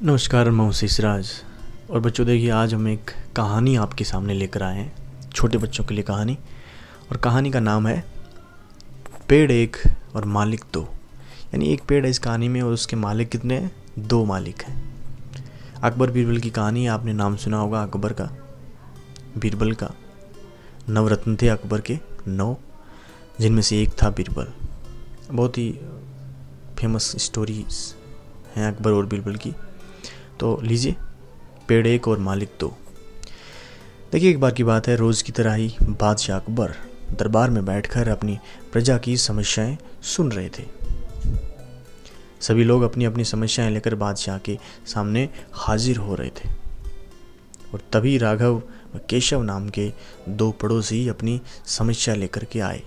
नमस्कार, मैं हूं शिशराज। और बच्चों, देखिए आज हम एक कहानी आपके सामने लेकर आए हैं, छोटे बच्चों के लिए कहानी। और कहानी का नाम है पेड़ एक और मालिक दो। यानी एक पेड़ है इस कहानी में और उसके मालिक कितने हैं? दो मालिक हैं। अकबर बीरबल की कहानी है, आपने नाम सुना होगा अकबर का, बीरबल का। नवरत्न थे अकबर के 9, जिनमें से एक था बीरबल। बहुत ही फेमस स्टोरीज हैं अकबर और बीरबल की। तो लीजिए, पेड़ एक और मालिक दो। देखिए, एक बार की बात है, रोज़ की तरह ही बादशाह अकबर दरबार में बैठकर अपनी प्रजा की समस्याएं सुन रहे थे। सभी लोग अपनी अपनी समस्याएं लेकर बादशाह के सामने हाजिर हो रहे थे। और तभी राघव व केशव नाम के दो पड़ोसी अपनी समस्या लेकर के आए।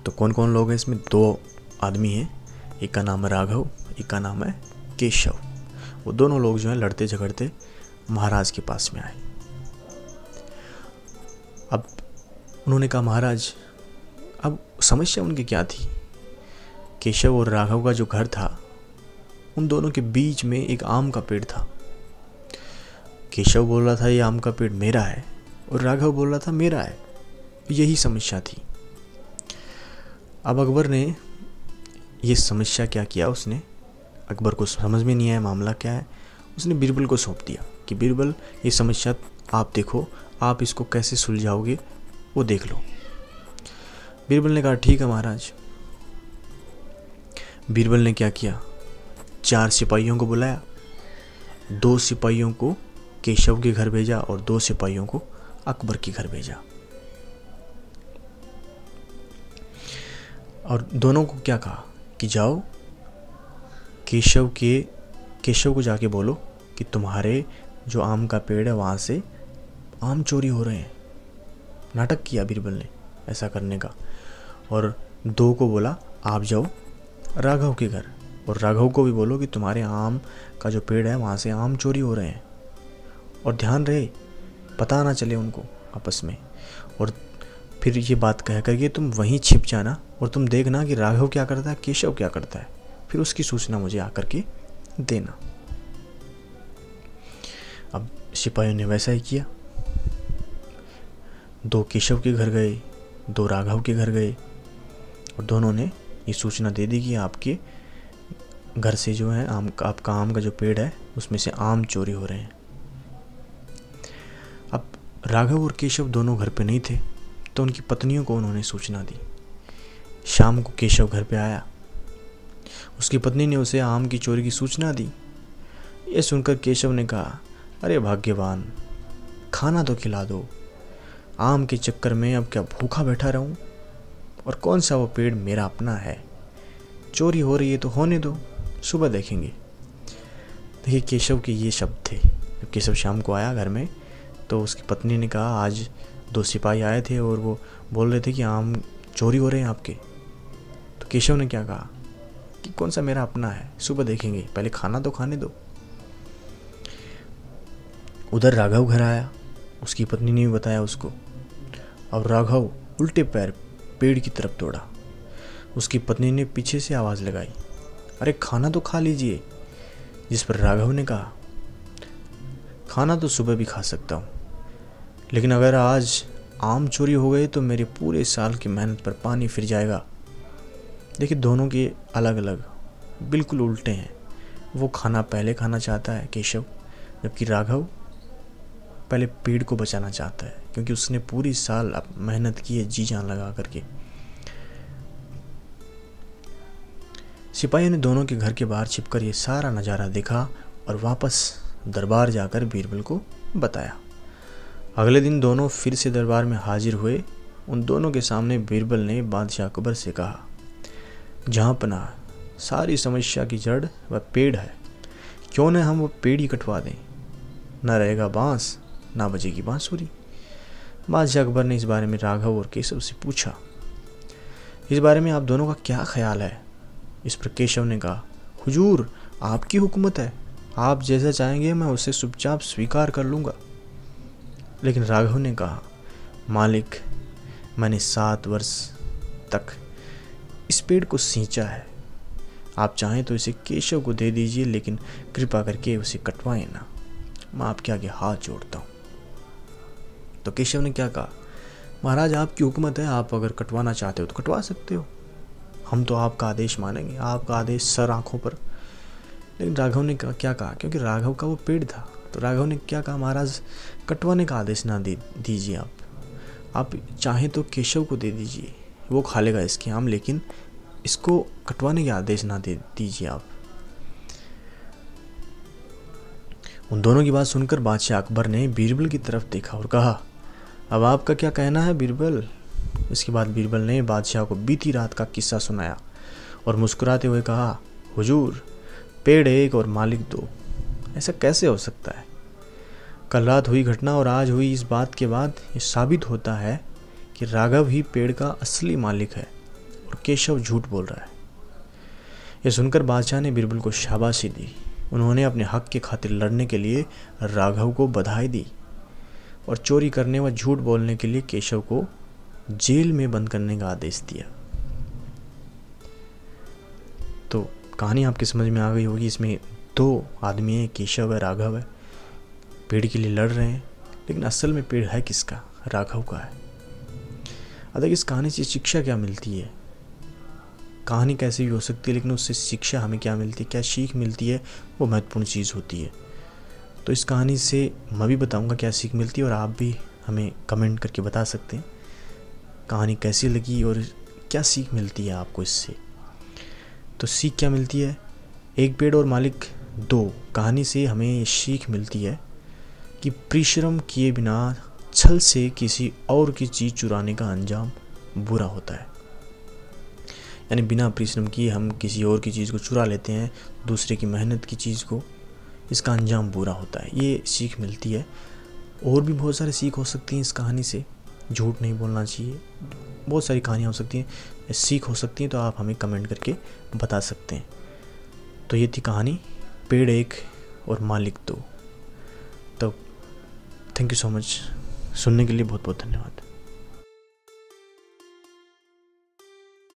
तो कौन कौन लोग हैं इसमें? दो आदमी हैं, एक का नाम है राघव, एक का नाम है केशव। वो दोनों लोग जो हैं लड़ते झगड़ते महाराज के पास में आए। अब उन्होंने कहा, महाराज, अब समस्या उनकी क्या थी? केशव और राघव का जो घर था, उन दोनों के बीच में एक आम का पेड़ था। केशव बोल रहा था ये आम का पेड़ मेरा है, और राघव बोल रहा था मेरा है। यही समस्या थी। अब अकबर ने ये समस्या क्या किया, उसने, अकबर को समझ में नहीं आया मामला क्या है, उसने बीरबल को सौंप दिया कि बीरबल, ये समस्या आप देखो, आप इसको कैसे सुलझाओगे वो देख लो। बीरबल ने कहा, ठीक है महाराज। बीरबल ने क्या किया, 4 सिपाहियों को बुलाया। 2 सिपाहियों को केशव के घर भेजा और 2 सिपाहियों को अकबर के घर भेजा। और दोनों को क्या कहा कि जाओ केशव को जाके बोलो कि तुम्हारे जो आम का पेड़ है वहाँ से आम चोरी हो रहे हैं। नाटक किया बीरबल ने ऐसा करने का। और 2 को बोला, आप जाओ राघव के घर, और राघव को भी बोलो कि तुम्हारे आम का जो पेड़ है वहाँ से आम चोरी हो रहे हैं, और ध्यान रहे पता ना चले उनको आपस में। और फिर ये बात कह करके तुम वहीं छिप जाना, और तुम देखना कि राघव क्या करता है, केशव क्या करता है, फिर उसकी सूचना मुझे आकर के देना। अब सिपाहियों ने वैसा ही किया। 2 केशव के घर गए, 2 राघव के घर गए, और दोनों ने ये सूचना दे दी कि आपके घर से जो है आपका आम का जो पेड़ है उसमें से आम चोरी हो रहे हैं। अब राघव और केशव दोनों घर पे नहीं थे, तो उनकी पत्नियों को उन्होंने सूचना दी। शाम को केशव घर पे आया, उसकी पत्नी ने उसे आम की चोरी की सूचना दी। यह सुनकर केशव ने कहा, अरे भाग्यवान, खाना तो खिला दो, आम के चक्कर में अब क्या भूखा बैठा रहूं? और कौन सा वो पेड़ मेरा अपना है? चोरी हो रही है तो होने दो, सुबह देखेंगे। देखिए, केशव के ये शब्द थे। जब केशव शाम को आया घर में, तो उसकी पत्नी ने कहा, आज 2 सिपाही आए थे और वो बोल रहे थे कि आम चोरी हो रहे हैं आपके। तो केशव ने क्या कहा कि कौन सा मेरा अपना है, सुबह देखेंगे, पहले खाना तो खाने दो। उधर राघव घर आया, उसकी पत्नी ने भी बताया उसको। और राघव उल्टे पैर पेड़ की तरफ दौड़ा। उसकी पत्नी ने पीछे से आवाज़ लगाई, अरे खाना तो खा लीजिए। जिस पर राघव ने कहा, खाना तो सुबह भी खा सकता हूँ, लेकिन अगर आज आम चोरी हो गए तो मेरे पूरे साल की मेहनत पर पानी फिर जाएगा। देखिए, दोनों के अलग अलग बिल्कुल उल्टे हैं। वो खाना पहले खाना चाहता है केशव, जबकि राघव पहले पेड़ को बचाना चाहता है, क्योंकि उसने पूरी साल अब मेहनत की है, जी जान लगा करके। सिपाहियों ने दोनों के घर के बाहर छिपकर ये सारा नज़ारा देखा और वापस दरबार जाकर बीरबल को बताया। अगले दिन दोनों फिर से दरबार में हाजिर हुए। उन दोनों के सामने बीरबल ने बादशाह अकबर से कहा, जहाँ पनाह, सारी समस्या की जड़ वह पेड़ है, क्यों न हम वो पेड़ ही कटवा दें? न रहेगा बांस, ना बजेगी बांसुरी। बादशाह अकबर ने इस बारे में राघव और केशव से पूछा, इस बारे में आप दोनों का क्या ख्याल है? इस पर केशव ने कहा, हुजूर, आपकी हुकूमत है, आप जैसा चाहेंगे मैं उसे चुपचाप स्वीकार कर लूँगा। लेकिन राघव ने कहा, मालिक, मैंने 7 वर्ष तक इस पेड़ को सींचा है, आप चाहें तो इसे केशव को दे दीजिए, लेकिन कृपा करके उसे कटवाएं ना, मैं आपके आगे हाथ जोड़ता हूँ। तो केशव ने क्या कहा, महाराज आपकी हुकूमत है, आप अगर कटवाना चाहते हो तो कटवा सकते हो, हम तो आपका आदेश मानेंगे, आपका आदेश सर आँखों पर। लेकिन राघव ने क्या कहा, क्योंकि राघव का वो पेड़ था, तो राघव ने क्या कहा, महाराज कटवाने का आदेश ना दीजिए, आप चाहें तो केशव को दे दीजिए, वो खा लेगा इसके आम, लेकिन इसको कटवाने के आदेश ना दे दीजिए आप। उन दोनों की बात सुनकर बादशाह अकबर ने बीरबल की तरफ देखा और कहा, अब आपका क्या कहना है बीरबल। इसके बाद बीरबल ने बादशाह को बीती रात का किस्सा सुनाया और मुस्कुराते हुए कहा, हुजूर, पेड़ एक और मालिक दो, ऐसा कैसे हो सकता है। कल रात हुई घटना और आज हुई इस बात के बाद ये साबित होता है कि राघव ही पेड़ का असली मालिक है और केशव झूठ बोल रहा है। यह सुनकर बादशाह ने बीरबल को शाबाशी दी। उन्होंने अपने हक के खातिर लड़ने के लिए राघव को बधाई दी और चोरी करने व झूठ बोलने के लिए केशव को जेल में बंद करने का आदेश दिया। तो कहानी आपकी समझ में आ गई होगी। इसमें दो आदमी हैं, केशव है, राघव है, पेड़ के लिए लड़ रहे हैं, लेकिन असल में पेड़ है किसका, राघव का है। अब इस कहानी से शिक्षा क्या मिलती है, कहानी कैसे भी हो सकती है, लेकिन उससे शिक्षा हमें क्या मिलती है, क्या सीख मिलती है, वो महत्वपूर्ण चीज़ होती है। तो इस कहानी से मैं भी बताऊंगा क्या सीख मिलती है और आप भी हमें कमेंट करके बता सकते हैं कहानी कैसी लगी और क्या सीख मिलती है आपको इससे। तो सीख क्या मिलती है, एक पेड़ और मालिक दो कहानी से हमें ये सीख मिलती है कि परिश्रम किए बिना छल से किसी और की चीज़ चुराने का अंजाम बुरा होता है। यानी बिना परिश्रम किए हम किसी और की चीज़ को चुरा लेते हैं, दूसरे की मेहनत की चीज़ को, इसका अंजाम बुरा होता है, ये सीख मिलती है। और भी बहुत सारी सीख हो सकती हैं इस कहानी से, झूठ नहीं बोलना चाहिए, बहुत सारी कहानियाँ हो सकती हैं, सीख हो सकती हैं, तो आप हमें कमेंट करके बता सकते हैं। तो ये थी कहानी पेड़ एक और मालिक दो। तो थैंक यू सो मच, सुनने के लिए बहुत बहुत धन्यवाद।